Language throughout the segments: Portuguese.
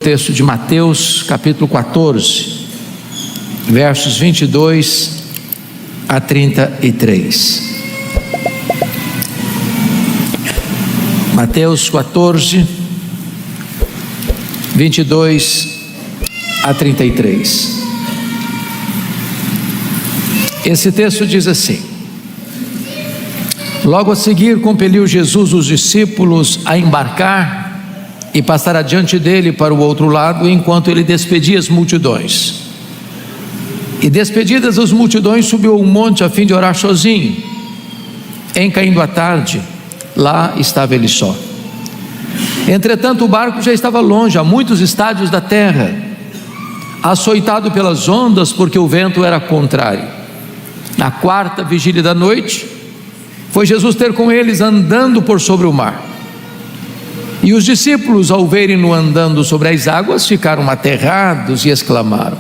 Texto de Mateus, capítulo 14, versos 22 a 33. Mateus 14, 22 a 33. Esse texto diz assim: Logo a seguir compeliu Jesus os discípulos a embarcar e passar adiante dele para o outro lado, enquanto ele despedia as multidões. E despedidas as multidões, subiu ao monte a fim de orar sozinho. Em caindo a tarde, lá estava ele só. Entretanto, o barco já estava longe, a muitos estádios da terra, açoitado pelas ondas, porque o vento era contrário. Na quarta vigília da noite, foi Jesus ter com eles andando por sobre o mar. E os discípulos, ao verem-no andando sobre as águas, ficaram aterrados e exclamaram: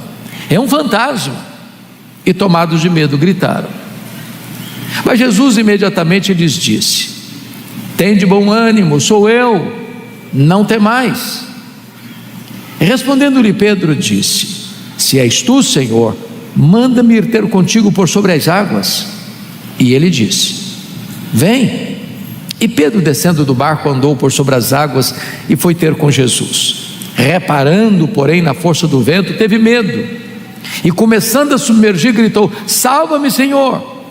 é um fantasma! E tomados de medo, gritaram. Mas Jesus imediatamente lhes disse: tende bom ânimo, sou eu, não temais. Respondendo-lhe Pedro, disse: se és tu, Senhor, manda-me ir ter contigo por sobre as águas. E ele disse: vem. E Pedro, descendo do barco, andou por sobre as águas e foi ter com Jesus. Reparando, porém, na força do vento, teve medo, e começando a submergir, gritou: salva-me, Senhor!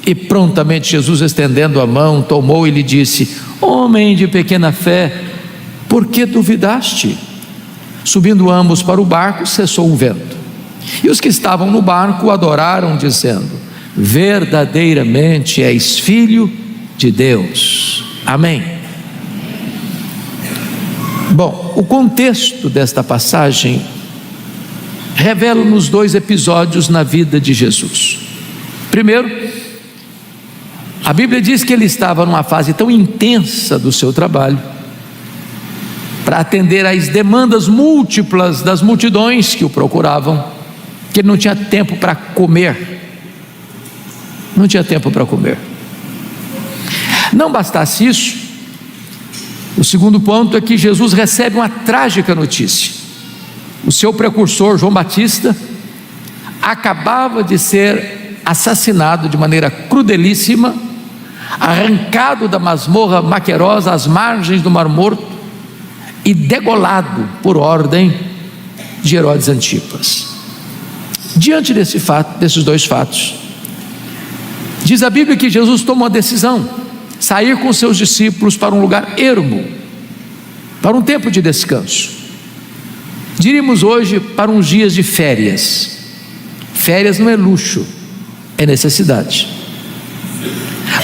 E prontamente Jesus, estendendo a mão, tomou e lhe disse: homem de pequena fé, por que duvidaste? Subindo ambos para o barco, cessou o vento. E os que estavam no barco adoraram, dizendo: verdadeiramente és filho de Deus. Amém. Bom, o contexto desta passagem revela-nos dois episódios na vida de Jesus. Primeiro, a Bíblia diz que ele estava numa fase tão intensa do seu trabalho, para atender às demandas múltiplas das multidões que o procuravam, que ele não tinha tempo para comer. Não tinha tempo para comer. Não bastasse isso, o segundo ponto é que Jesus recebe uma trágica notícia. O seu precursor, João Batista, acabava de ser assassinado de maneira crudelíssima, arrancado da masmorra maquerosa às margens do Mar Morto e degolado por ordem de Herodes Antipas. Diante desses dois fatos, diz a Bíblia que Jesus tomou a decisão: sair com seus discípulos para um lugar ermo, para um tempo de descanso. Diríamos hoje, para uns dias de férias. Férias não é luxo, é necessidade.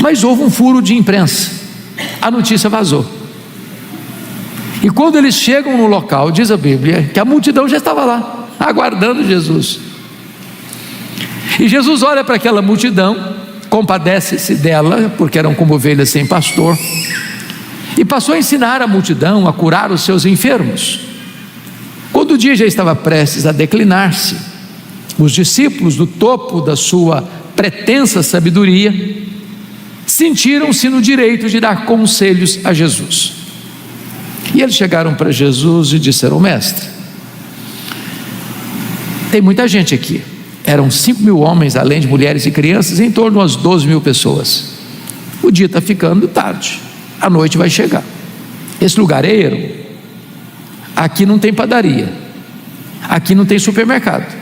Mas houve um furo de imprensa, a notícia vazou. E quando eles chegam no local, diz a Bíblia que a multidão já estava lá, aguardando Jesus. E Jesus olha para aquela multidão, compadece-se dela, porque eram como ovelhas sem pastor, e passou a ensinar a multidão a curar os seus enfermos. Quando o dia já estava prestes a declinar-se, os discípulos, do topo da sua pretensa sabedoria, sentiram-se no direito de dar conselhos a Jesus. E eles chegaram para Jesus e disseram: mestre, tem muita gente aqui. Eram 5.000 homens, além de mulheres e crianças, em torno de umas 12.000 pessoas. O dia está ficando tarde, a noite vai chegar. Esse lugar é ermo. Aqui não tem padaria, aqui não tem supermercado,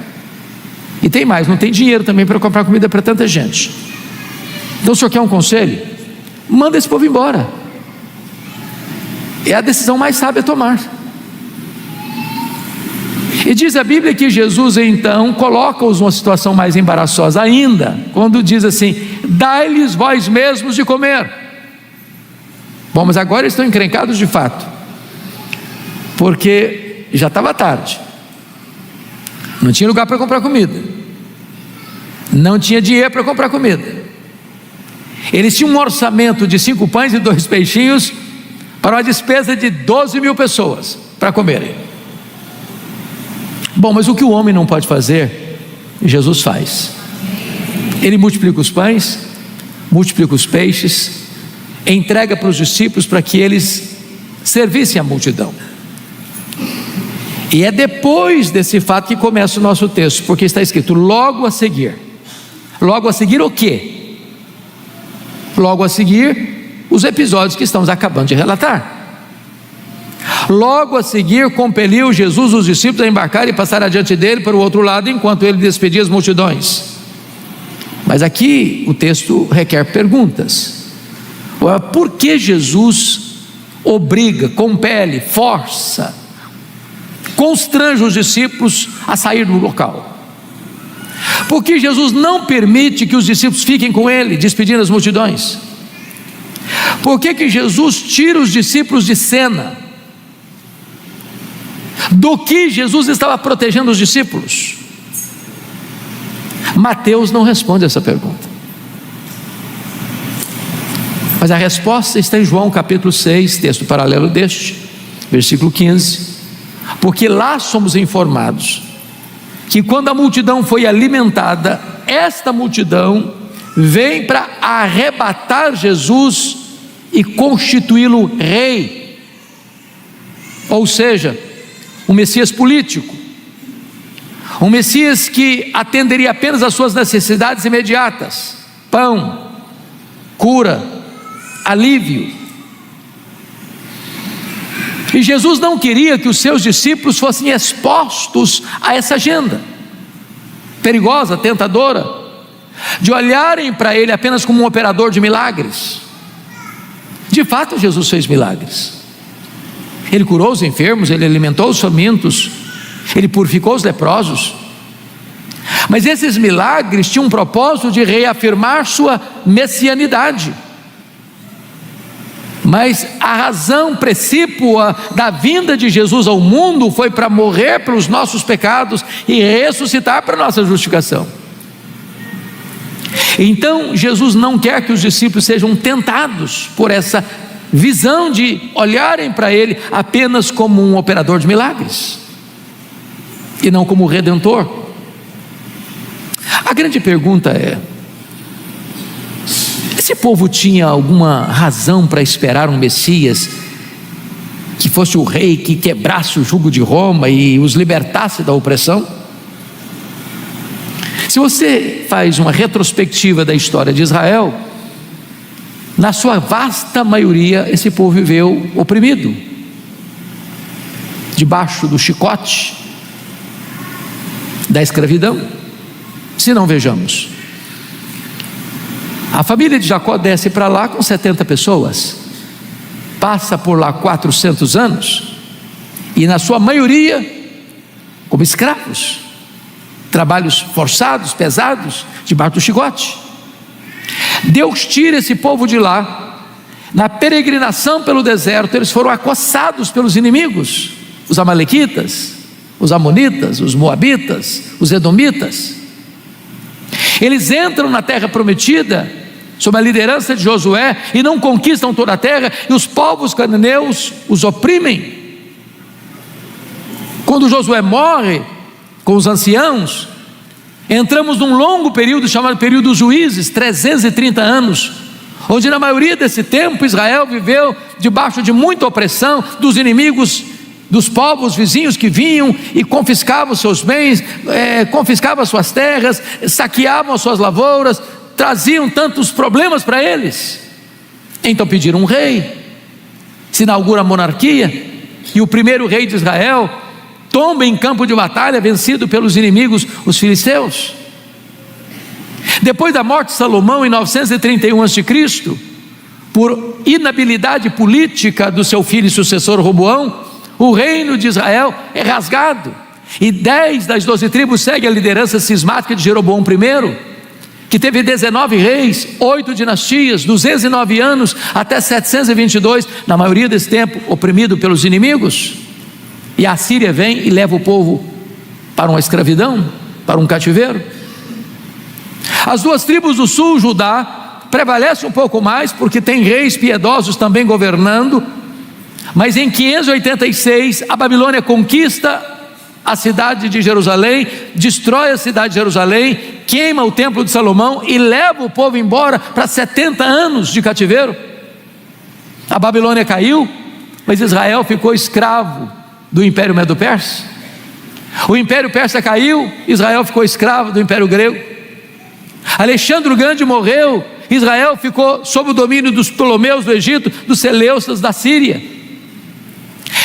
e tem mais, não tem dinheiro também para comprar comida para tanta gente. Então o senhor quer um conselho? Manda esse povo embora. É a decisão mais sábia a tomar. E diz a Bíblia que Jesus então coloca-os numa situação mais embaraçosa ainda, quando diz assim: dai-lhes vós mesmos de comer. Bom, mas agora eles estão encrencados de fato, porque já estava tarde, não tinha lugar para comprar comida, não tinha dinheiro para comprar comida. Eles tinham um orçamento de 5 pães e 2 peixinhos para uma despesa de 12.000 pessoas para comerem. Bom, mas o que o homem não pode fazer, Jesus faz. Ele multiplica os pães, multiplica os peixes, entrega para os discípulos para que eles servissem a multidão. E é depois desse fato que começa o nosso texto, porque está escrito logo a seguir. Logo a seguir o quê? Logo a seguir os episódios que estamos acabando de relatar. Logo a seguir compeliu Jesus os discípulos a embarcar e passar adiante dele para o outro lado, enquanto ele despedia as multidões. Mas aqui o texto requer perguntas. Por que Jesus obriga, compele, força, constrange os discípulos a sair do local? Por que Jesus não permite que os discípulos fiquem com ele, despedindo as multidões? Por que Jesus tira os discípulos de cena? Do que Jesus estava protegendo os discípulos? Mateus não responde essa pergunta, mas a resposta está em João capítulo 6, texto paralelo deste, versículo 15, porque lá somos informados que quando a multidão foi alimentada, esta multidão vem para arrebatar Jesus e constituí-lo rei, ou seja, um Messias político, um Messias que atenderia apenas às suas necessidades imediatas: pão, cura, alívio. E Jesus não queria que os seus discípulos fossem expostos a essa agenda perigosa, tentadora, de olharem para ele apenas como um operador de milagres. De fato, Jesus fez milagres. Ele curou os enfermos, ele alimentou os famintos, ele purificou os leprosos. Mas esses milagres tinham um propósito de reafirmar sua messianidade. Mas a razão precípua da vinda de Jesus ao mundo foi para morrer pelos nossos pecados e ressuscitar para a nossa justificação. Então Jesus não quer que os discípulos sejam tentados por essa visão de olharem para ele apenas como um operador de milagres e não como redentor. A grande pergunta é: esse povo tinha alguma razão para esperar um Messias que fosse o rei que quebrasse o jugo de Roma e os libertasse da opressão? Se você faz uma retrospectiva da história de Israel, na sua vasta maioria esse povo viveu oprimido, debaixo do chicote da escravidão. Se não, vejamos, a família de Jacó desce para lá com 70 pessoas, passa por lá 400 anos, e na sua maioria como escravos, trabalhos forçados, pesados, debaixo do chicote. Deus tira esse povo de lá. Na peregrinação pelo deserto, eles foram acossados pelos inimigos, os amalequitas, os amonitas, os moabitas, os edomitas. Eles entram na terra prometida sob a liderança de Josué e não conquistam toda a terra, e os povos cananeus os oprimem. Quando Josué morre com os anciãos, entramos num longo período chamado período dos juízes, 330 anos, onde na maioria desse tempo Israel viveu debaixo de muita opressão dos inimigos, dos povos vizinhos que vinham e confiscavam seus bens, confiscavam suas terras, saqueavam as suas lavouras, traziam tantos problemas para eles. Então pediram um rei, se inaugura a monarquia, e o primeiro rei de Israel tomba em campo de batalha, vencido pelos inimigos, os filisteus. Depois da morte de Salomão em 931 a.C., por inabilidade política do seu filho e sucessor Roboão, o reino de Israel é rasgado, e 10 das 12 tribos seguem a liderança cismática de Jeroboão I, que teve 19 reis, 8 dinastias, 209 anos até 722, na maioria desse tempo oprimido pelos inimigos. E a Síria vem e leva o povo para uma escravidão, para um cativeiro. As duas tribos do sul, Judá, prevalecem um pouco mais, porque tem reis piedosos também governando. Mas em 586 a Babilônia conquista a cidade de Jerusalém, destrói a cidade de Jerusalém, queima o templo de Salomão e leva o povo embora para 70 anos de cativeiro. A Babilônia caiu, mas Israel ficou escravo do Império Medo-Persa. O Império Persa caiu, Israel ficou escravo do Império Grego. Alexandre o Grande morreu, Israel ficou sob o domínio dos Ptolomeus do Egito, dos Seleucidas da Síria.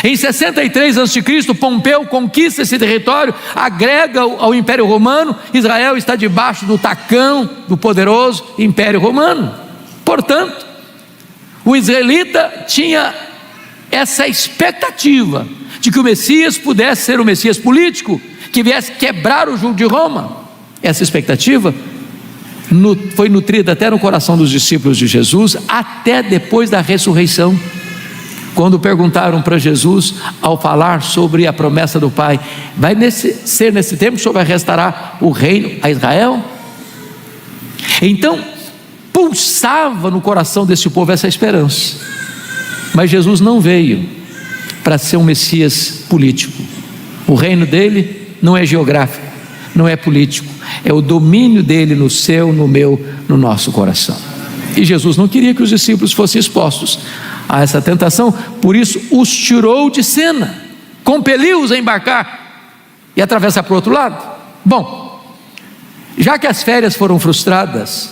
Em 63 a.C., Pompeu conquista esse território, agrega ao Império Romano. Israel está debaixo do tacão do poderoso Império Romano. Portanto, o israelita tinha essa expectativa de que o Messias pudesse ser o Messias político, que viesse quebrar o jugo de Roma. Essa expectativa foi nutrida até no coração dos discípulos de Jesus, até depois da ressurreição, quando perguntaram para Jesus, ao falar sobre a promessa do Pai: vai ser nesse tempo que o Senhor vai restaurar o reino a Israel? Então pulsava no coração desse povo essa esperança. Mas Jesus não veio para ser um Messias político. O reino dele não é geográfico, não é político, é o domínio dele no seu, no meu, no nosso coração. E Jesus não queria que os discípulos fossem expostos a essa tentação, por isso os tirou de cena, compeliu-os a embarcar e atravessar para o outro lado. Bom, já que as férias foram frustradas,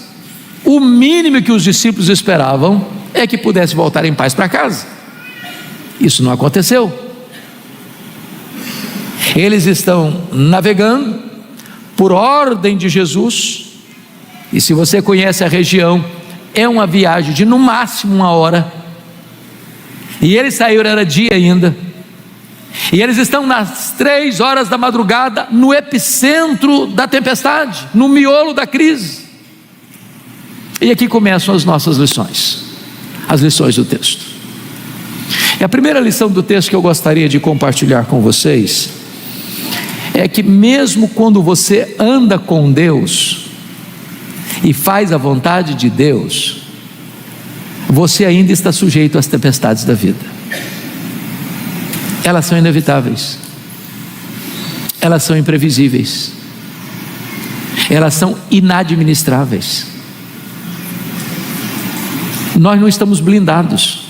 o mínimo que os discípulos esperavam é que pudesse voltar em paz para casa. Isso não aconteceu. Eles estão navegando por ordem de Jesus, e se você conhece a região, é uma viagem de no máximo 1 hora, e eles saíram, era dia ainda, e eles estão nas 3 horas da madrugada, no epicentro da tempestade, no miolo da crise. E aqui começam as nossas lições, as lições do texto. E a primeira lição do texto que eu gostaria de compartilhar com vocês é que mesmo quando você anda com Deus e faz a vontade de Deus, você ainda está sujeito às tempestades da vida. Elas são inevitáveis, elas são imprevisíveis, elas são inadministráveis. Nós não estamos blindados,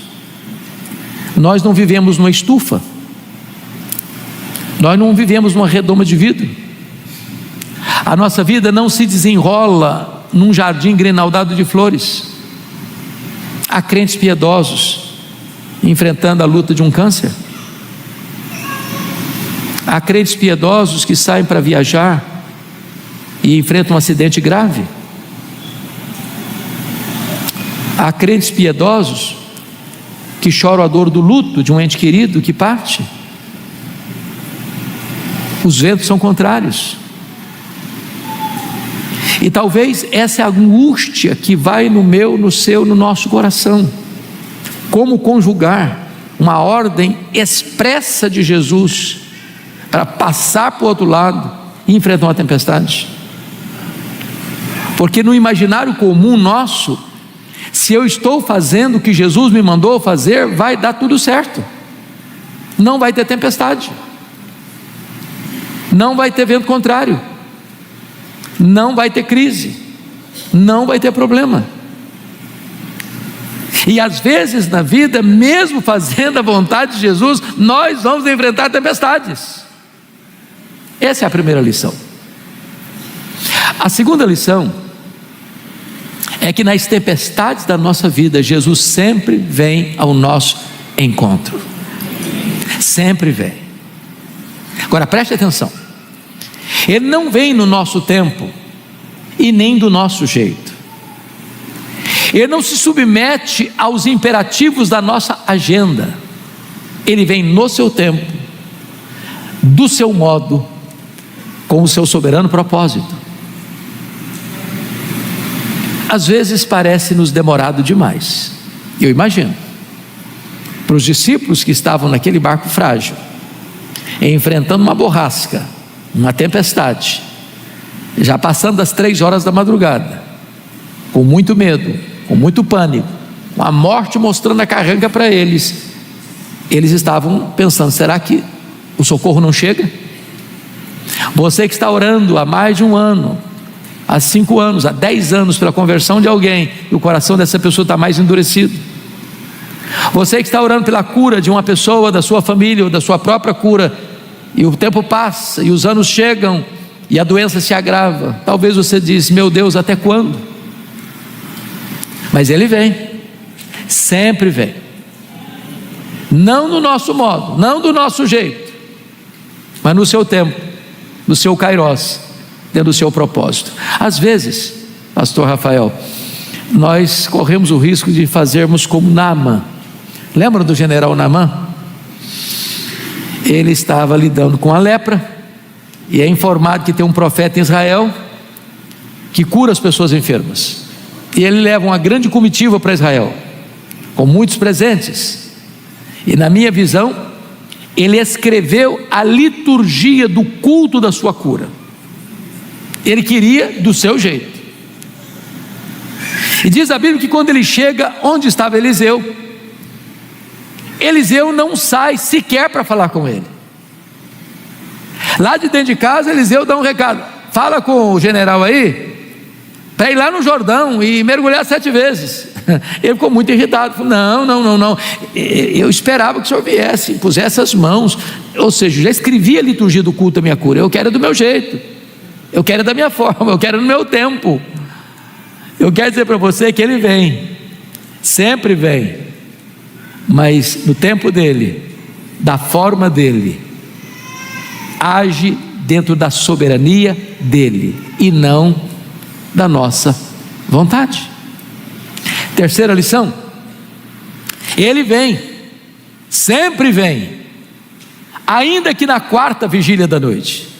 nós não vivemos numa estufa, nós não vivemos numa redoma de vidro. A nossa vida não se desenrola num jardim grinaldado de flores. Há crentes piedosos enfrentando a luta de um câncer. Há crentes piedosos que saem para viajar e enfrentam um acidente grave. Há crentes piedosos que choram a dor do luto de um ente querido que parte. Os ventos são contrários. E talvez essa é a angústia que vai no meu, no seu, no nosso coração. Como conjugar uma ordem expressa de Jesus para passar para o outro lado e enfrentar uma tempestade? Porque no imaginário comum nosso, se eu estou fazendo o que Jesus me mandou fazer, vai dar tudo certo, não vai ter tempestade, não vai ter vento contrário, não vai ter crise, não vai ter problema. E às vezes na vida, mesmo fazendo a vontade de Jesus, nós vamos enfrentar tempestades. Essa é a primeira lição. A segunda lição é que nas tempestades da nossa vida, Jesus sempre vem ao nosso encontro, sempre vem. Agora preste atenção, Ele não vem no nosso tempo e nem do nosso jeito. Ele não se submete aos imperativos da nossa agenda. Ele vem no seu tempo, do seu modo, com o seu soberano propósito. Às vezes parece-nos demorado demais. Eu imagino, para os discípulos que estavam naquele barco frágil, enfrentando uma borrasca, uma tempestade, já passando das 3 horas da madrugada, com muito medo, com muito pânico, com a morte mostrando a carranca para eles, eles estavam pensando: será que o socorro não chega? Você que está orando há mais de 1 ano, há 5 anos, há 10 anos pela conversão de alguém, e o coração dessa pessoa está mais endurecido. Você que está orando pela cura de uma pessoa, da sua família ou da sua própria cura, e o tempo passa, e os anos chegam, e a doença se agrava. Talvez você diz: meu Deus, até quando? Mas Ele vem, sempre vem, não no nosso modo, não do nosso jeito, mas no seu tempo, no seu kairos, dentro do seu propósito. Às vezes, pastor Rafael, nós corremos o risco de fazermos como Naamã. Lembra do general Naamã? Ele estava lidando com a lepra, e é informado que tem um profeta em Israel que cura as pessoas enfermas, e ele leva uma grande comitiva para Israel, com muitos presentes, e na minha visão, ele escreveu a liturgia do culto da sua cura. Ele queria do seu jeito, e diz a Bíblia que quando ele chega onde estava Eliseu, Eliseu não sai sequer para falar com ele. Lá de dentro de casa, Eliseu dá um recado: fala com o general aí, para ir lá no Jordão e mergulhar 7 vezes. Ele ficou muito irritado, falou: não, eu esperava que o senhor viesse, pusesse as mãos, ou seja, já escrevi a liturgia do culto da minha cura, eu quero do meu jeito, eu quero da minha forma, eu quero no meu tempo. Eu quero dizer para você que Ele vem, sempre vem, mas no tempo dEle, da forma dEle, age dentro da soberania dEle, e não da nossa vontade. Terceira lição: Ele vem, sempre vem, ainda que na 4ª vigília da noite.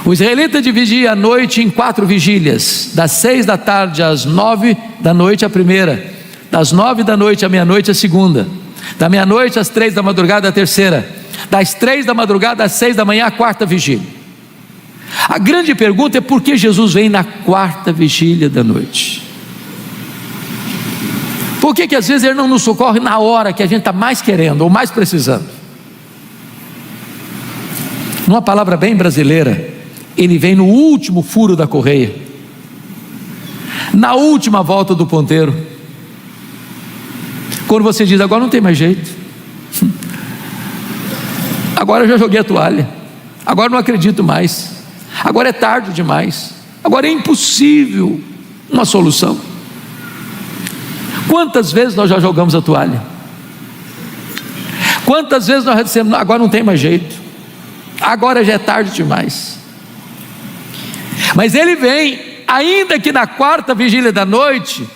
O israelita dividia a noite em 4 vigílias, das 6 da tarde às 9 da noite a primeira, das 9 da noite à meia-noite a segunda, da meia-noite às 3 da madrugada a terceira, das 3 da madrugada às 6 da manhã a 4ª vigília. A grande pergunta é: por que Jesus vem na 4ª vigília da noite? Por que às vezes Ele não nos socorre na hora que a gente está mais querendo ou mais precisando? Numa palavra bem brasileira, Ele vem no último furo da correia, na última volta do ponteiro, quando você diz: agora não tem mais jeito, agora eu já joguei a toalha, agora não acredito mais, agora é tarde demais, agora é impossível uma solução. Quantas vezes nós já jogamos a toalha? Quantas vezes nós já dissemos: agora não tem mais jeito, agora já é tarde demais? Mas Ele vem, ainda que na 4ª vigília da noite,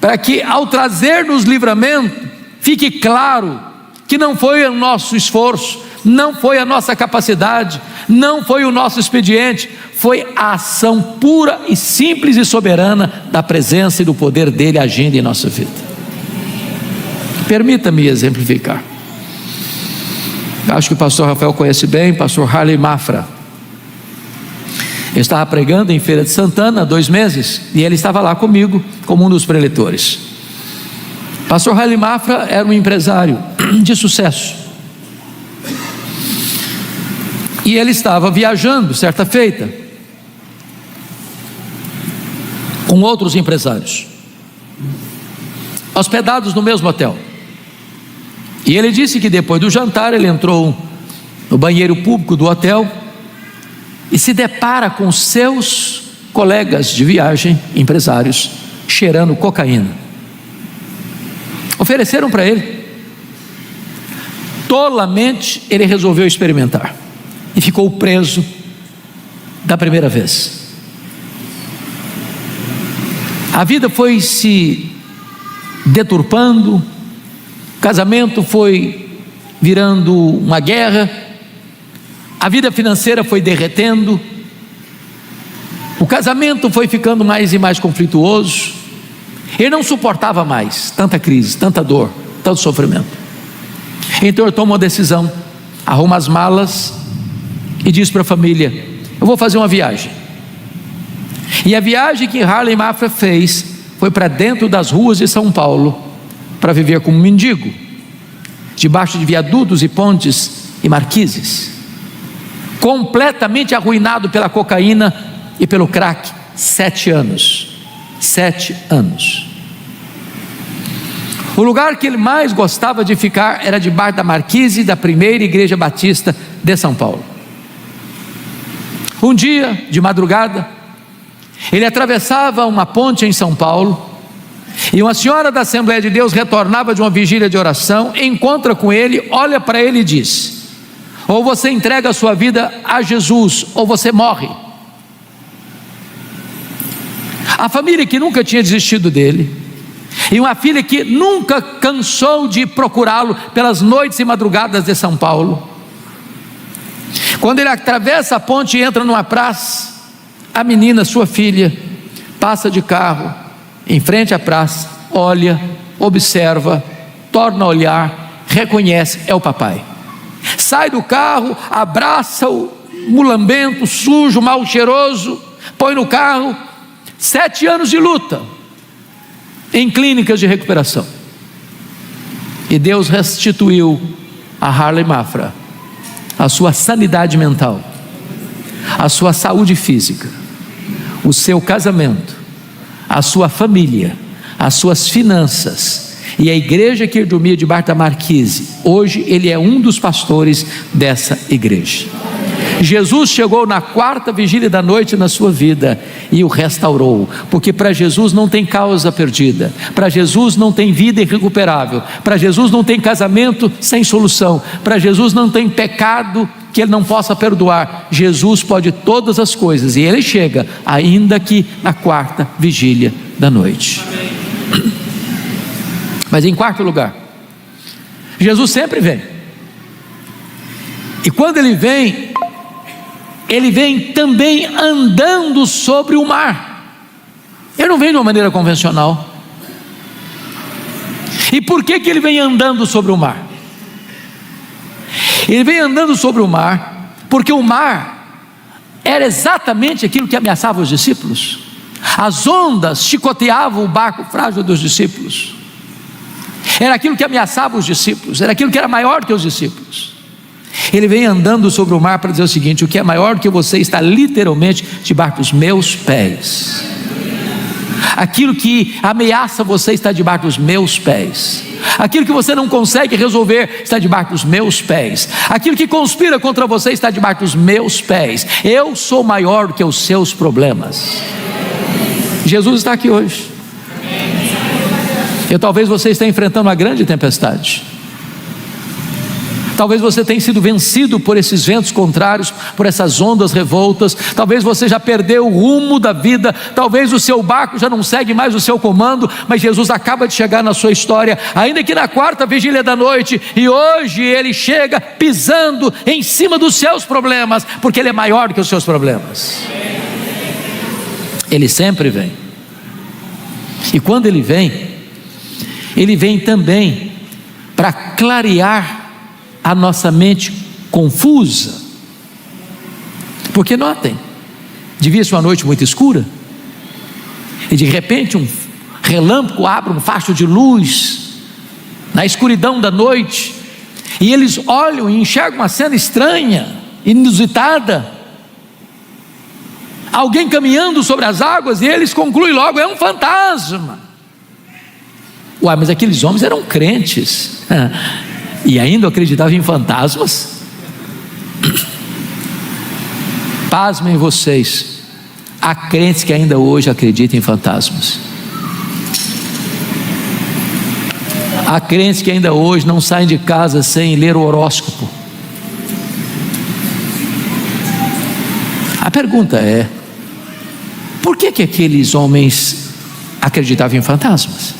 para que ao trazer-nos livramento, fique claro que não foi o nosso esforço, não foi a nossa capacidade, não foi o nosso expediente, foi a ação pura e simples e soberana da presença e do poder dEle agindo em nossa vida. Permita-me exemplificar. Acho que o pastor Rafael conhece bem, pastor Harley Mafra. Eu estava pregando em Feira de Santana há 2 meses, e ele estava lá comigo, como um dos preletores. Pastor Harley Mafra era um empresário de sucesso, e ele estava viajando certa feita com outros empresários, hospedados no mesmo hotel. E ele disse que depois do jantar ele entrou no banheiro público do hotel e se depara com seus colegas de viagem, empresários, cheirando cocaína. Ofereceram para ele. Tolamente ele resolveu experimentar e ficou preso da primeira vez. A vida foi se deturpando, o casamento foi virando uma guerra, a vida financeira foi derretendo, o casamento foi ficando mais e mais conflituoso. Ele não suportava mais tanta crise, tanta dor, tanto sofrimento. Então ele toma uma decisão, arruma as malas e diz para a família: eu vou fazer uma viagem. E a viagem que Harley Mafra fez foi para dentro das ruas de São Paulo, para viver como mendigo, debaixo de viadutos e pontes e marquises, completamente arruinado pela cocaína e pelo crack. 7 anos. 7 anos. O lugar que ele mais gostava de ficar era debaixo da marquise da primeira igreja batista de São Paulo. Um dia, de madrugada, ele atravessava uma ponte em São Paulo, e uma senhora da Assembleia de Deus retornava de uma vigília de oração, encontra com ele, olha para ele e diz: ou você entrega a sua vida a Jesus, ou você morre. A família que nunca tinha desistido dele, e uma filha que nunca cansou de procurá-lo pelas noites e madrugadas de São Paulo. Quando ele atravessa a ponte e entra numa praça, a menina, sua filha, passa de carro em frente à praça, olha, observa, torna a olhar, reconhece, é o papai. Sai do carro, abraça o mulambento, sujo, mal cheiroso, põe no carro. 7 anos de luta em clínicas de recuperação, e Deus restituiu a Harley Mafra a sua sanidade mental, a sua saúde física, o seu casamento, a sua família, as suas finanças, e a igreja que ele dormia debaixo da marquise, hoje ele é um dos pastores dessa igreja. Jesus chegou na 4ª vigília da noite na sua vida e o restaurou, porque para Jesus não tem causa perdida, para Jesus não tem vida irrecuperável, para Jesus não tem casamento sem solução, para Jesus não tem pecado que ele não possa perdoar. Jesus pode todas as coisas, e ele chega ainda que na 4ª vigília da noite. Mas em quarto lugar, Jesus sempre vem, e quando ele vem também andando sobre o mar. Ele não vem de uma maneira convencional. E por que ele vem andando sobre o mar? Ele vem andando sobre o mar porque o mar era exatamente aquilo que ameaçava os discípulos. As ondas chicoteavam o barco frágil dos discípulos. Era aquilo que ameaçava os discípulos, era aquilo que era maior que os discípulos. Ele vem andando sobre o mar para dizer o seguinte: o que é maior do que você está literalmente debaixo dos meus pés. Aquilo que ameaça você está debaixo dos meus pés. Aquilo que você não consegue resolver está debaixo dos meus pés. Aquilo que conspira contra você está debaixo dos meus pés. Eu sou maior do que os seus problemas. Jesus está aqui hoje. E talvez você esteja enfrentando uma grande tempestade. Talvez você tenha sido vencido por esses ventos contrários, por essas ondas revoltas. Talvez você já perdeu o rumo da vida. Talvez o seu barco já não segue mais o seu comando. Mas Jesus acaba de chegar na sua história, ainda que na 4ª vigília da noite. E hoje ele chega pisando em cima dos seus problemas, porque ele é maior que os seus problemas. Ele sempre vem. E quando ele vem também para clarear a nossa mente confusa. Porque notem, devia ser uma noite muito escura, e de repente um relâmpago abre um facho de luz na escuridão da noite, e eles olham e enxergam uma cena estranha, inusitada, alguém caminhando sobre as águas, e eles concluem logo: é um fantasma. Uai, mas aqueles homens eram crentes e ainda acreditavam em fantasmas? Pasmem vocês, há crentes que ainda hoje acreditam em fantasmas. Há crentes que ainda hoje não saem de casa sem ler o horóscopo. A pergunta é: por que aqueles homens acreditavam em fantasmas?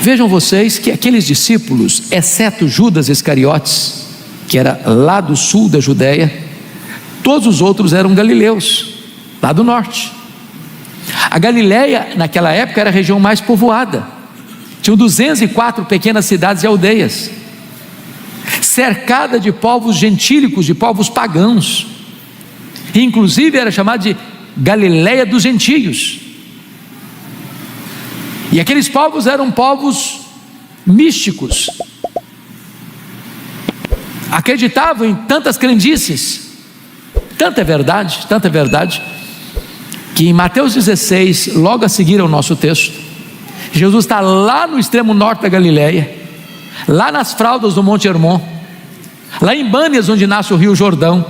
Vejam vocês que aqueles discípulos, exceto Judas Iscariotes, que era lá do sul da Judéia, todos os outros eram galileus, lá do norte. A Galileia naquela época era a região mais povoada, tinham 204 pequenas cidades e aldeias, cercada de povos gentílicos, de povos pagãos, e inclusive era chamada de Galileia dos gentios. E aqueles povos eram povos místicos, acreditavam em tantas crendices. Tanta é verdade, que em Mateus 16, logo a seguir ao nosso texto, Jesus está lá no extremo norte da Galileia, lá nas fraldas do Monte Hermon, lá em Bânias, onde nasce o Rio Jordão.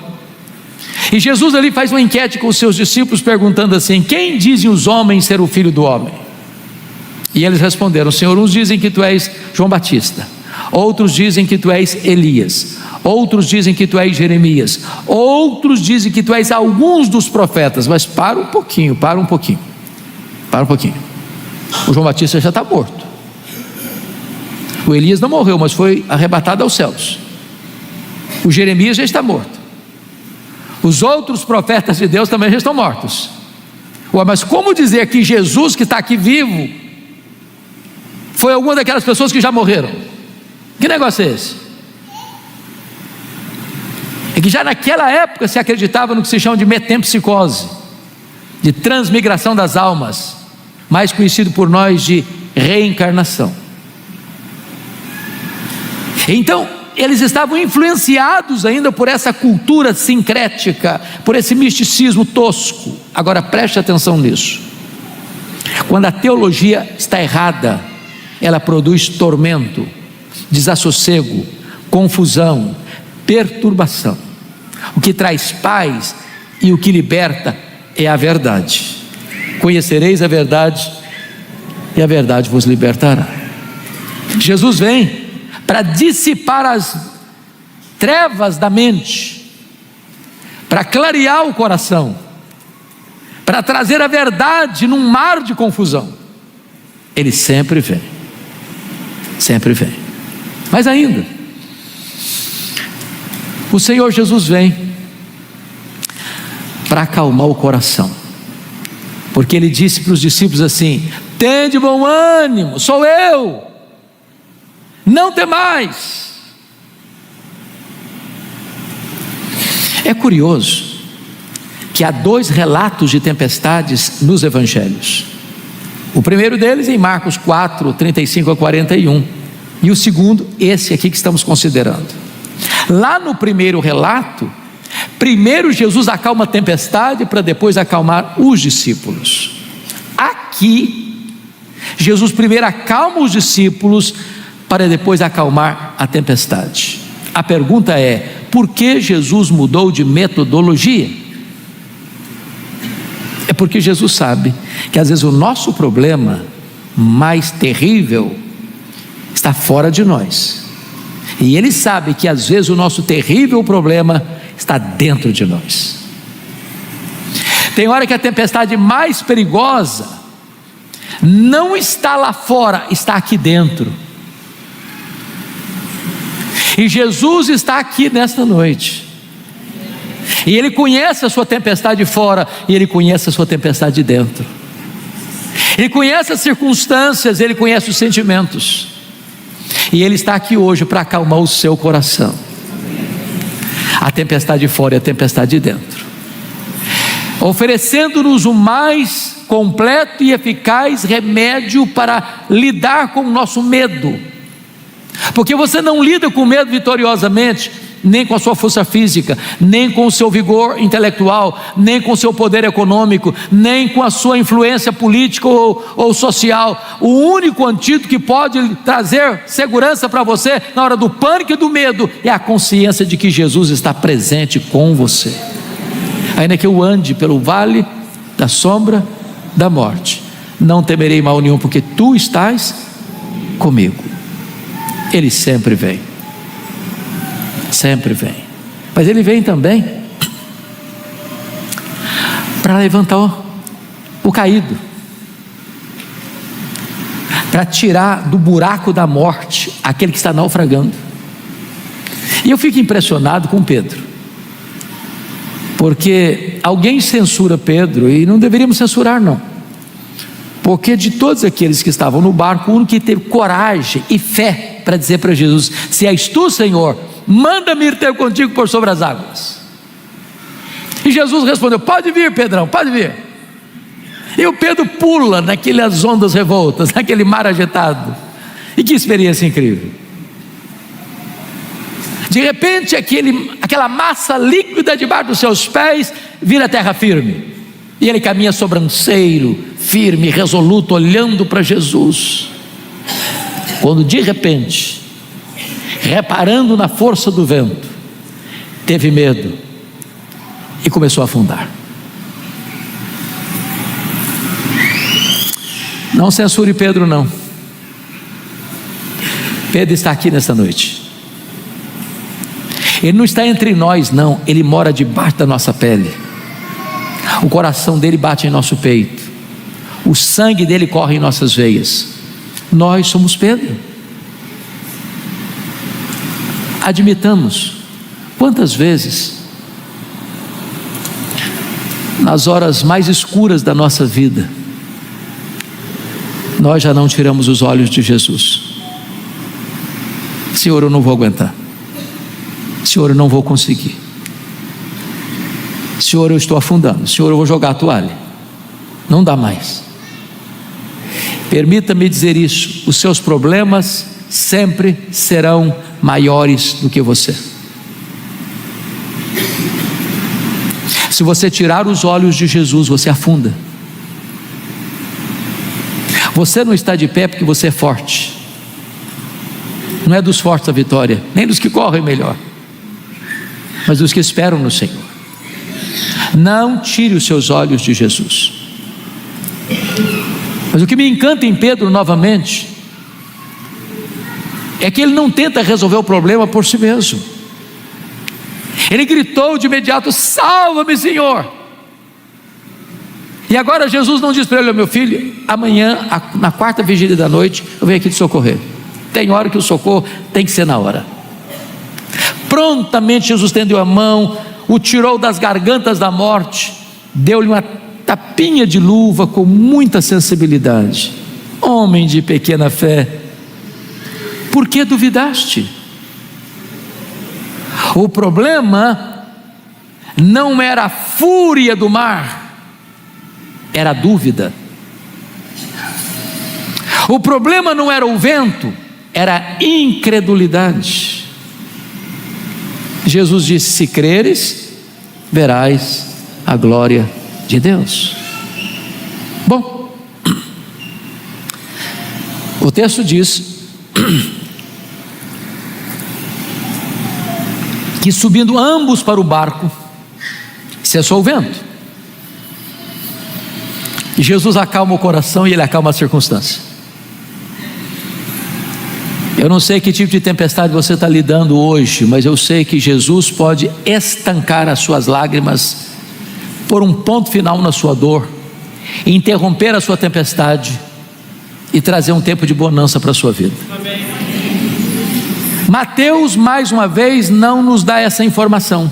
E Jesus ali faz uma enquete com os seus discípulos, perguntando assim: quem dizem os homens ser o Filho do Homem? E eles responderam: Senhor, uns dizem que tu és João Batista, outros dizem que tu és Elias, outros dizem que tu és Jeremias, outros dizem que tu és alguns dos profetas. Mas para um pouquinho. O João Batista já está morto, o Elias não morreu, mas foi arrebatado aos céus, o Jeremias já está morto, os outros profetas de Deus também já estão mortos. Ué, mas como dizer que Jesus, que está aqui vivo, foi alguma daquelas pessoas que já morreram? Que negócio é esse? É que já naquela época se acreditava no que se chama de metempsicose, de transmigração das almas, mais conhecido por nós de reencarnação. Então eles estavam influenciados ainda por essa cultura sincrética, por esse misticismo tosco. Agora preste atenção nisso: quando a teologia está errada, ela produz tormento, desassossego, confusão, perturbação. O que traz paz e o que liberta é a verdade. Conhecereis a verdade, e a verdade vos libertará. Jesus vem para dissipar as trevas da mente, para clarear o coração, para trazer a verdade num mar de confusão. Ele sempre vem. Mas ainda, o Senhor Jesus vem para acalmar o coração, porque Ele disse para os discípulos assim: tende bom ânimo, sou eu, não temais. É curioso que há dois relatos de tempestades nos evangelhos. O primeiro deles em Marcos 4, 35 a 41, e o segundo, esse aqui que estamos considerando. Lá no primeiro relato, primeiro Jesus acalma a tempestade para depois acalmar os discípulos. Aqui, Jesus primeiro acalma os discípulos para depois acalmar a tempestade. A pergunta é: por que Jesus mudou de metodologia? É porque Jesus sabe que às vezes o nosso problema mais terrível está fora de nós, e Ele sabe que às vezes o nosso terrível problema está dentro de nós. Tem hora que a tempestade mais perigosa não está lá fora, está aqui dentro. E Jesus está aqui nesta noite, e Ele conhece a sua tempestade fora, e Ele conhece a sua tempestade dentro. Ele conhece as circunstâncias, Ele conhece os sentimentos, e Ele está aqui hoje para acalmar o seu coração. A tempestade fora e a tempestade dentro, oferecendo-nos o mais completo e eficaz remédio para lidar com o nosso medo. Porque você não lida com medo vitoriosamente, nem com a sua força física, nem com o seu vigor intelectual, nem com o seu poder econômico, nem com a sua influência política ou social. O único antídoto que pode trazer segurança para você na hora do pânico e do medo é a consciência de que Jesus está presente com você. Ainda que eu ande pelo vale da sombra da morte, não temerei mal nenhum, porque tu estás comigo. Ele sempre vem, mas Ele vem também para levantar o caído, para tirar do buraco da morte aquele que está naufragando. E eu fico impressionado com Pedro, porque alguém censura Pedro, e não deveríamos censurar não, porque de todos aqueles que estavam no barco, o único que teve coragem e fé para dizer para Jesus: se és tu, Senhor, manda-me ir ter contigo por sobre as águas. E Jesus respondeu: pode vir, Pedrão, pode vir. E o Pedro pula naquelas ondas revoltas, naquele mar agitado. E que experiência incrível! De repente aquela massa líquida debaixo dos seus pés vira terra firme, e ele caminha sobranceiro, firme, resoluto, olhando para Jesus, quando de repente, reparando na força do vento, teve medo e começou a afundar. Não censure Pedro, não. Pedro está aqui nesta noite. Ele não está entre nós, não. Ele mora debaixo da nossa pele. O coração dele bate em nosso peito. O sangue dele corre em nossas veias. Nós somos Pedro. Admitamos. Quantas vezes, nas horas mais escuras da nossa vida, nós já não tiramos os olhos de Jesus. Senhor, eu não vou aguentar. Senhor, eu não vou conseguir. Senhor, eu estou afundando. Senhor, eu vou jogar a toalha. Não dá mais. Permita-me dizer isso: os seus problemas sempre serão maiores do que você. Se você tirar os olhos de Jesus, você afunda. Você não está de pé porque você é forte. Não é dos fortes a vitória, nem dos que correm melhor, mas dos que esperam no Senhor. Não tire os seus olhos de Jesus. Mas o que me encanta em Pedro novamente é que ele não tenta resolver o problema por si mesmo. Ele gritou de imediato: salva-me, Senhor. E agora Jesus não diz para ele: meu filho, amanhã, na quarta vigília da noite, eu venho aqui te socorrer. Tem hora que o socorro tem que ser na hora. Prontamente Jesus estendeu a mão, o tirou das gargantas da morte, deu-lhe uma tapinha de luva com muita sensibilidade. Homem de pequena fé, por que duvidaste? O problema não era a fúria do mar, era a dúvida. O problema não era o vento, era a incredulidade. Jesus disse: se creres, verás a glória de Deus. Bom, o texto diz que subindo ambos para o barco, cessou o vento. E Jesus acalma o coração e ele acalma a circunstância. Eu não sei que tipo de tempestade você está lidando hoje, mas eu sei que Jesus pode estancar as suas lágrimas, pôr um ponto final na sua dor, interromper a sua tempestade e trazer um tempo de bonança para a sua vida. Amém. Mateus, mais uma vez, não nos dá essa informação,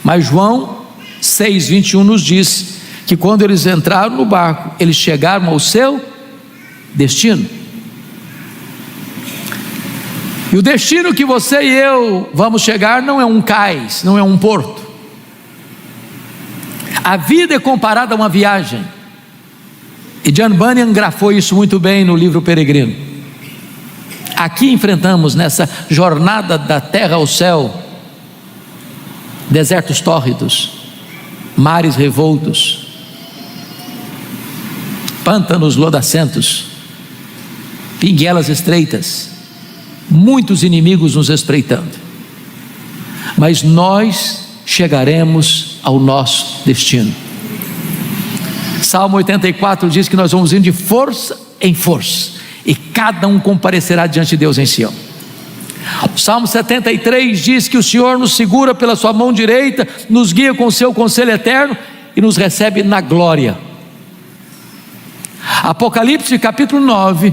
mas João 6:21 nos diz que quando eles entraram no barco, eles chegaram ao seu destino. E o destino que você e eu vamos chegar não é um cais, não é um porto. A vida é comparada a uma viagem, e John Bunyan grafou isso muito bem no livro Peregrino. Aqui enfrentamos, nessa jornada da terra ao céu, desertos tórridos, mares revoltos, pântanos lodacentos, pinguelas estreitas, muitos inimigos nos espreitando, mas nós chegaremos ao nosso destino. Salmo 84 diz que nós vamos indo de força em força, e cada um comparecerá diante de Deus em Sião. O Salmo 73 diz que o Senhor nos segura pela sua mão direita, nos guia com o seu conselho eterno e nos recebe na glória. Apocalipse capítulo 9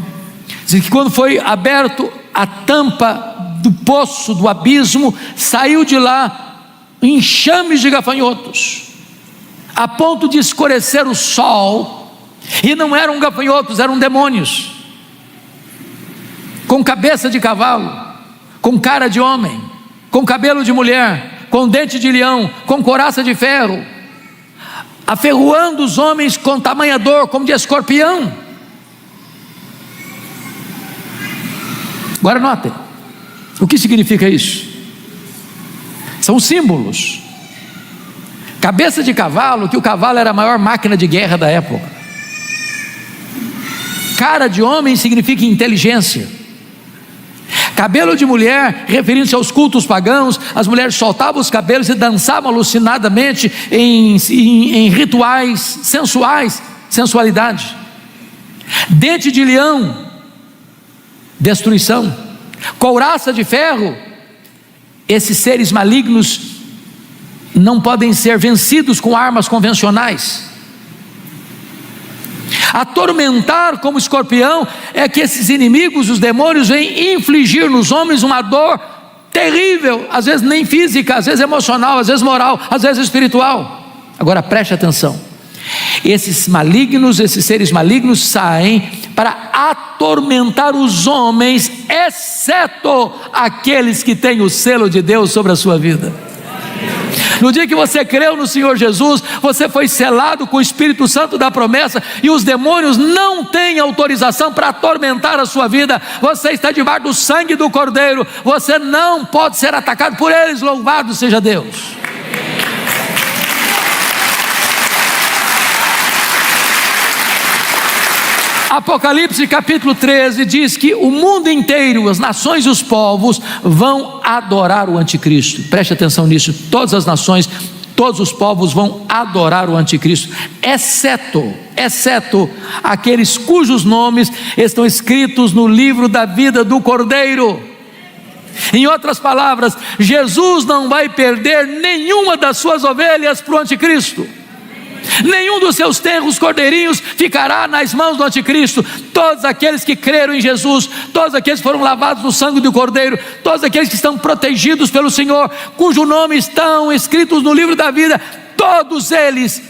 diz que quando foi aberto a tampa do poço, do abismo, saiu de lá enxames de gafanhotos, a ponto de escurecer o sol, e não eram gafanhotos, eram demônios, com cabeça de cavalo, com cara de homem, com cabelo de mulher, com dente de leão, com couraça de ferro, aferroando os homens com tamanha dor, como de escorpião. Agora notem, o que significa isso? São símbolos. Cabeça de cavalo, que o cavalo era a maior máquina de guerra da época. Cara de homem significa inteligência. Cabelo de mulher, referindo-se aos cultos pagãos, as mulheres soltavam os cabelos e dançavam alucinadamente em rituais sensuais, sensualidade. Dente de leão, destruição. Couraça de ferro, esses seres malignos não podem ser vencidos com armas convencionais. Atormentar como escorpião é que esses inimigos, os demônios, vêm infligir nos homens uma dor terrível, às vezes nem física, às vezes emocional, às vezes moral, às vezes espiritual. Agora preste atenção: esses malignos, esses seres malignos saem para atormentar os homens, exceto aqueles que têm o selo de Deus sobre a sua vida. No dia que você creu no Senhor Jesus, você foi selado com o Espírito Santo da promessa, e os demônios não têm autorização para atormentar a sua vida. Você está debaixo do sangue do Cordeiro, você não pode ser atacado por eles. Louvado seja Deus. Apocalipse capítulo 13 diz que o mundo inteiro, as nações e os povos vão adorar o anticristo. Preste atenção nisso: todas as nações, todos os povos vão adorar o anticristo, exceto aqueles cujos nomes estão escritos no livro da vida do Cordeiro. Em outras palavras, Jesus não vai perder nenhuma das suas ovelhas para o anticristo. Nenhum dos seus tenros cordeirinhos ficará nas mãos do anticristo. Todos aqueles que creram em Jesus, todos aqueles que foram lavados no sangue do Cordeiro, todos aqueles que estão protegidos pelo Senhor, cujo nome estão escritos no livro da vida, todos eles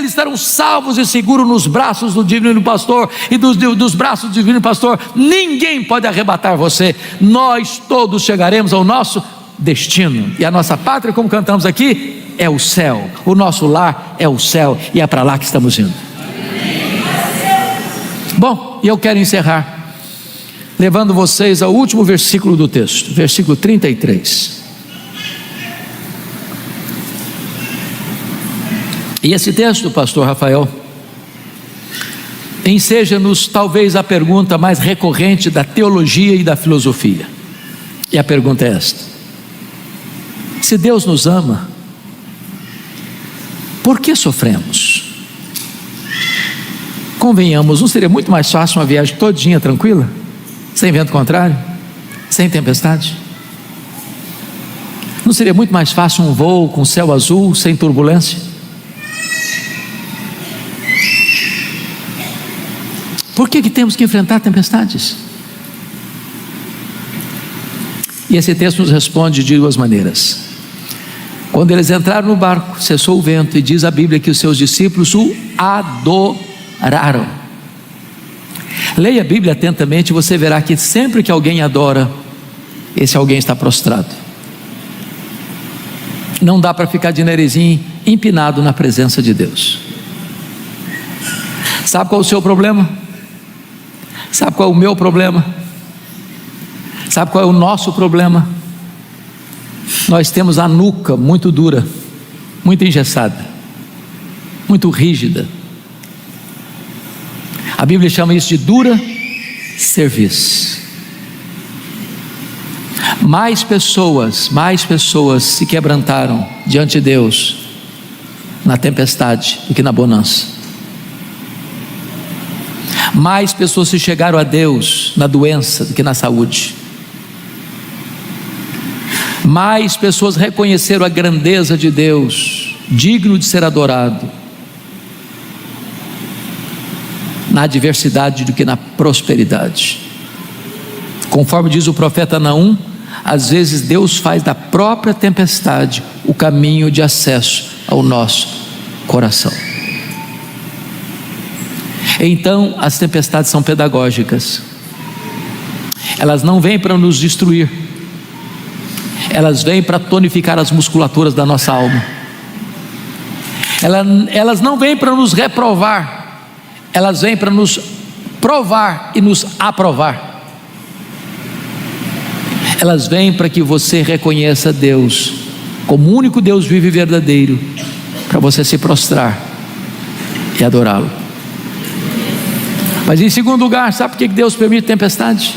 estarão salvos e seguros nos braços do divino pastor, e dos braços do divino pastor ninguém pode arrebatar você. Nós todos chegaremos ao nosso destino, e a nossa pátria, como cantamos aqui, é o céu. O nosso lar é o céu, e é para lá que estamos indo. Bom, e eu quero encerrar levando vocês ao último versículo do texto, versículo 33. E esse texto, pastor Rafael, enseja-nos talvez a pergunta mais recorrente da teologia e da filosofia. E a pergunta é esta: se Deus nos ama, por que sofremos? Convenhamos, não seria muito mais fácil uma viagem todinha tranquila, sem vento contrário, sem tempestade? Não seria muito mais fácil um voo com céu azul, sem turbulência? Por que temos que enfrentar tempestades? E esse texto nos responde de duas maneiras. Quando eles entraram no barco, cessou o vento, e diz a Bíblia que os seus discípulos o adoraram. Leia a Bíblia atentamente, e você verá que sempre que alguém adora, esse alguém está prostrado. Não dá para ficar de narizinho empinado na presença de Deus. Sabe qual é o seu problema? Sabe qual é o meu problema? Sabe qual é o nosso problema? Nós temos a nuca muito dura, muito engessada, muito rígida. A Bíblia chama isso de dura cerviz. Mais pessoas se quebrantaram diante de Deus na tempestade do que na bonança. Mais pessoas se chegaram a Deus na doença do que na saúde. Mais pessoas reconheceram a grandeza de Deus, digno de ser adorado, na adversidade do que na prosperidade. Conforme diz o profeta Naum, às vezes Deus faz da própria tempestade o caminho de acesso ao nosso coração. Então as tempestades são pedagógicas. Elas não vêm para nos destruir, elas vêm para tonificar as musculaturas da nossa alma. Elas não vêm para nos reprovar, elas vêm para nos provar e nos aprovar. Elas vêm para que você reconheça Deus como o único Deus vivo e verdadeiro, para você se prostrar e adorá-lo. Mas em segundo lugar, sabe por que Deus permite tempestade?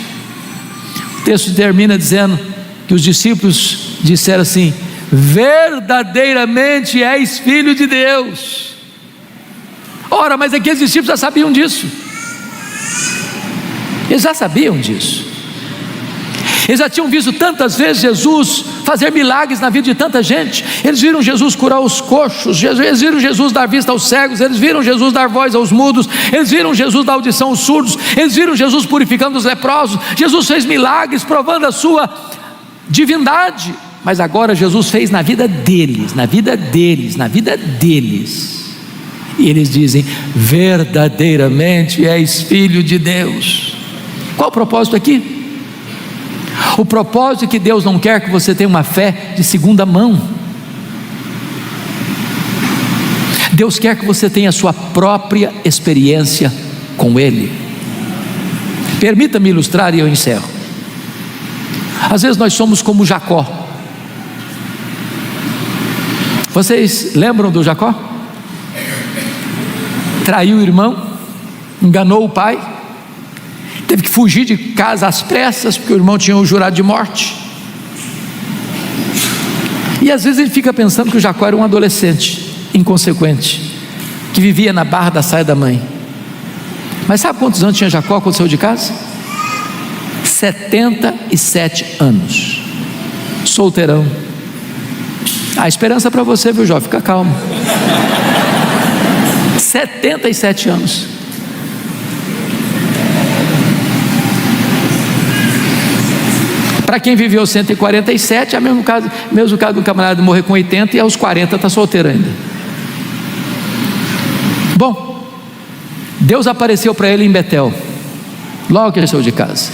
O texto termina dizendo que os discípulos disseram assim: verdadeiramente és filho de Deus. Ora, mas aqueles discípulos já sabiam disso. Eles já sabiam disso. Eles já tinham visto tantas vezes Jesus fazer milagres na vida de tanta gente. Eles viram Jesus curar os coxos, eles viram Jesus dar vista aos cegos, eles viram Jesus dar voz aos mudos, eles viram Jesus dar audição aos surdos, eles viram Jesus purificando os leprosos. Jesus fez milagres provando a sua divindade. Mas agora Jesus fez na vida deles, na vida deles, na vida deles. E eles dizem: verdadeiramente és filho de Deus. Qual o propósito aqui? O propósito é que Deus não quer que você tenha uma fé de segunda mão. Deus quer que você tenha a sua própria experiência com Ele. Permita-me ilustrar e eu encerro. Às vezes nós somos como Jacó. Vocês lembram do Jacó? Traiu o irmão, enganou o pai, teve que fugir de casa às pressas, porque o irmão tinha o jurado de morte. E às vezes ele fica pensando que o Jacó era um adolescente inconsequente, que vivia na barra da saia da mãe. Mas sabe quantos anos tinha Jacó quando saiu de casa? 77 anos, solteirão. Há esperança para você, viu, jovem? Fica calmo. 77 anos. Para quem viveu 147, é o mesmo caso do camarada morrer com 80 e aos 40 está solteiro ainda. Bom, Deus apareceu para ele em Betel, logo que ele saiu de casa.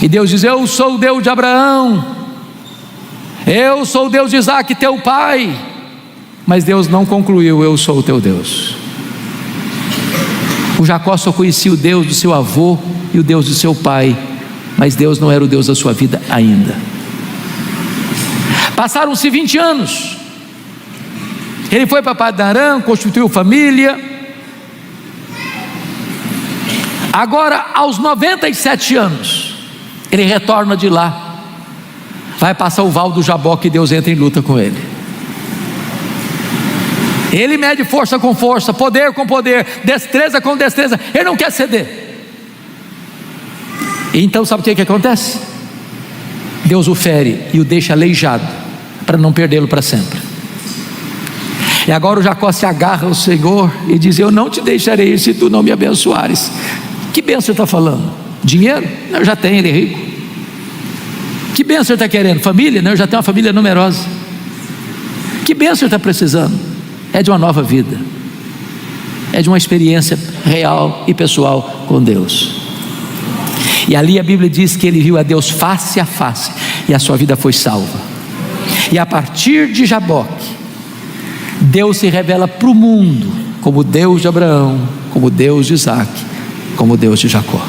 E Deus diz: eu sou o Deus de Abraão, eu sou o Deus de Isaac, teu pai. Mas Deus não concluiu: eu sou o teu Deus. O Jacó só conhecia o Deus do seu avô e o Deus do seu pai, mas Deus não era o Deus da sua vida ainda. Passaram-se 20 anos. Ele foi para Padan-Aram, constituiu família. Agora, aos 97 anos, ele retorna de lá, vai passar o val do Jaboque e Deus entra em luta com ele. Ele mede força com força, poder com poder, destreza com destreza. Ele não quer ceder. Então sabe o que acontece? Deus o fere e o deixa aleijado, para não perdê-lo para sempre. E agora o Jacó se agarra ao Senhor e diz: eu não te deixarei se tu não me abençoares. Que bênção você está falando? Dinheiro? Não, eu já tenho, ele é rico. Que bênção você está querendo? Família? Não, eu já tenho uma família numerosa. Que bênção você está precisando? É de uma nova vida, é de uma experiência real e pessoal com Deus. E ali a Bíblia diz que ele viu a Deus face a face e a sua vida foi salva. E a partir de Jaboque, Deus se revela para o mundo como Deus de Abraão, como Deus de Isaac, como Deus de Jacó.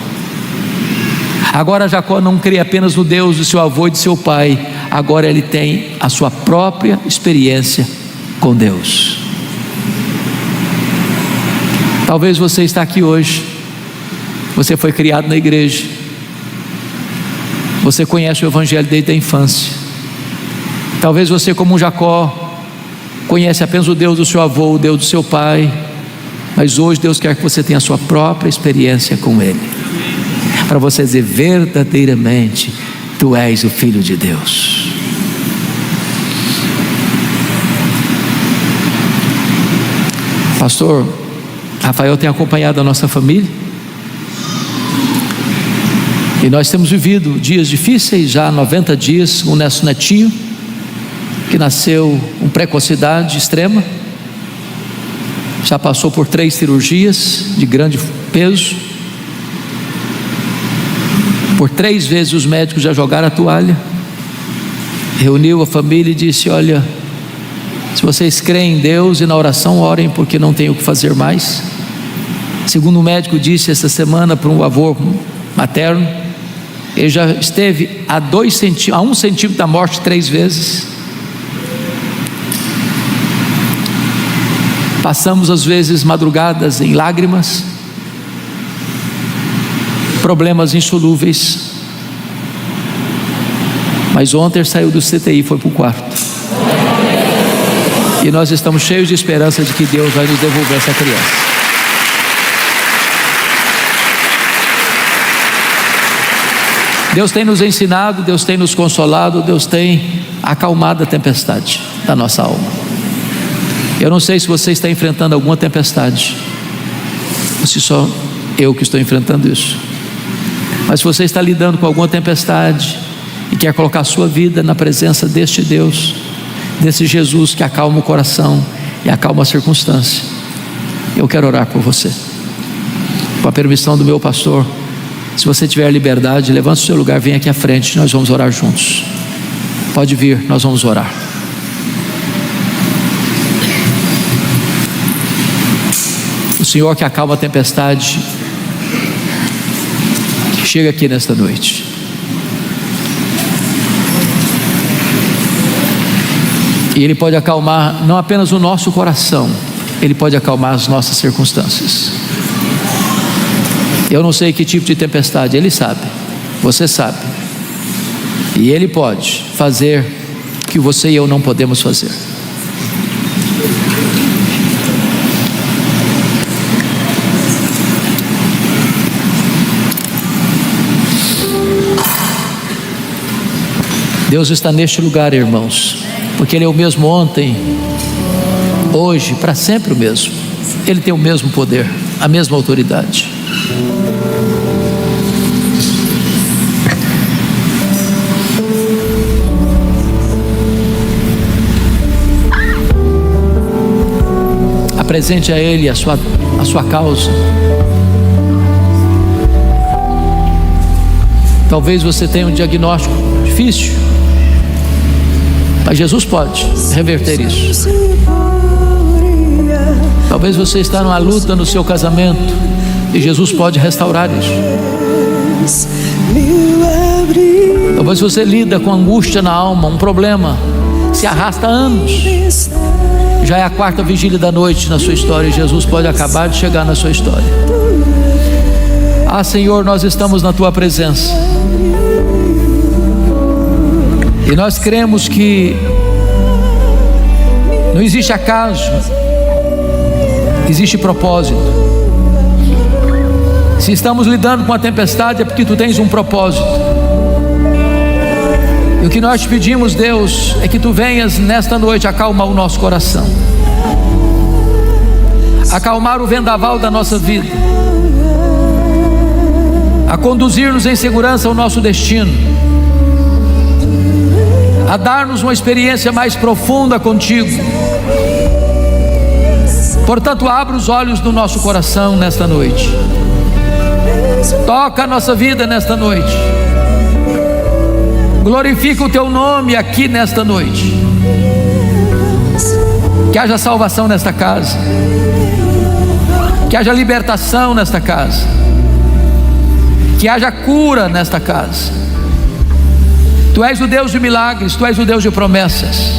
Agora Jacó não crê apenas no Deus do seu avô e de seu pai, agora ele tem a sua própria experiência com Deus. Talvez você está aqui hoje, você foi criado na igreja, você conhece o Evangelho desde a infância. Talvez você, como Jacó, conhece apenas o Deus do seu avô, o Deus do seu pai, mas hoje Deus quer que você tenha a sua própria experiência com Ele, para você dizer: verdadeiramente tu és o Filho de Deus. Pastor Rafael tem acompanhado a nossa família, e nós temos vivido dias difíceis, já há 90 dias, com o nosso netinho, que nasceu com precocidade extrema, já passou por 3 cirurgias de grande peso, por 3 vezes os médicos já jogaram a toalha. Reuniu a família e disse: olha, se vocês creem em Deus e na oração, orem, porque não tem o que fazer mais. Segundo o médico disse essa semana para um avô materno, ele já esteve a 1 centímetro da morte 3 vezes. Passamos às vezes madrugadas em lágrimas, problemas insolúveis, mas ontem saiu do CTI e foi para o quarto, e nós estamos cheios de esperança de que Deus vai nos devolver essa criança. Deus tem nos ensinado, Deus tem nos consolado, Deus tem acalmado a tempestade da nossa alma. Eu não sei se você está enfrentando alguma tempestade, ou se só eu que estou enfrentando isso, mas se você está lidando com alguma tempestade e quer colocar a sua vida na presença deste Deus, desse Jesus que acalma o coração e acalma a circunstância, eu quero orar por você. Com a permissão do meu pastor, se você tiver liberdade, levante o seu lugar, vem aqui à frente, nós vamos orar juntos. Pode vir, nós vamos orar. O Senhor que acalma a tempestade chega aqui nesta noite. E Ele pode acalmar não apenas o nosso coração, Ele pode acalmar as nossas circunstâncias. Eu não sei que tipo de tempestade, Ele sabe, você sabe, e Ele pode fazer o que você e eu não podemos fazer. Deus está neste lugar, irmãos, porque Ele é o mesmo ontem, hoje, para sempre o mesmo. Ele tem o mesmo poder, a mesma autoridade. Apresente a Ele a sua causa. Talvez você tenha um diagnóstico difícil, mas Jesus pode reverter isso. Talvez você está numa luta no seu casamento e Jesus pode restaurar isso. Talvez você lida com angústia na alma, um problema que se arrasta há anos. Já é a 4ª vigília da noite na sua história e Jesus pode acabar de chegar na sua história. Ah, Senhor, nós estamos na Tua presença e nós cremos que não existe acaso, existe propósito. Se estamos lidando com a tempestade é porque Tu tens um propósito. E o que nós te pedimos, Deus, é que Tu venhas nesta noite acalmar o nosso coração, acalmar o vendaval da nossa vida, a conduzir-nos em segurança ao nosso destino, a dar-nos uma experiência mais profunda contigo. Portanto, abra os olhos do nosso coração nesta noite, toca a nossa vida nesta noite, glorifica o Teu nome aqui nesta noite. Que haja salvação nesta casa, que haja libertação nesta casa, que haja cura nesta casa. Tu és o Deus de milagres, Tu és o Deus de promessas.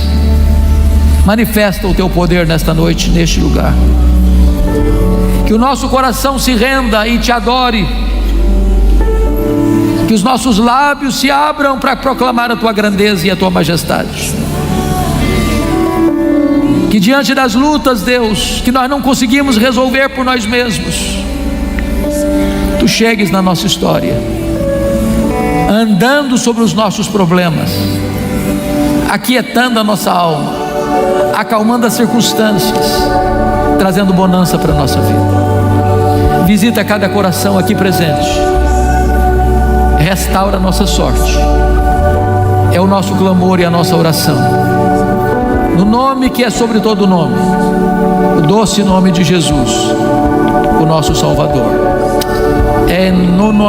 Manifesta o Teu poder nesta noite, neste lugar. Que o nosso coração se renda e Te adore, que os nossos lábios se abram para proclamar a Tua grandeza e a Tua majestade. Que diante das lutas, Deus, que nós não conseguimos resolver por nós mesmos, Tu chegues na nossa história, andando sobre os nossos problemas, aquietando a nossa alma, acalmando as circunstâncias, trazendo bonança para a nossa vida. Visita cada coração aqui presente, restaura a nossa sorte. É o nosso clamor e a nossa oração, no nome que é sobre todo nome, o doce nome de Jesus, o nosso Salvador. É no nome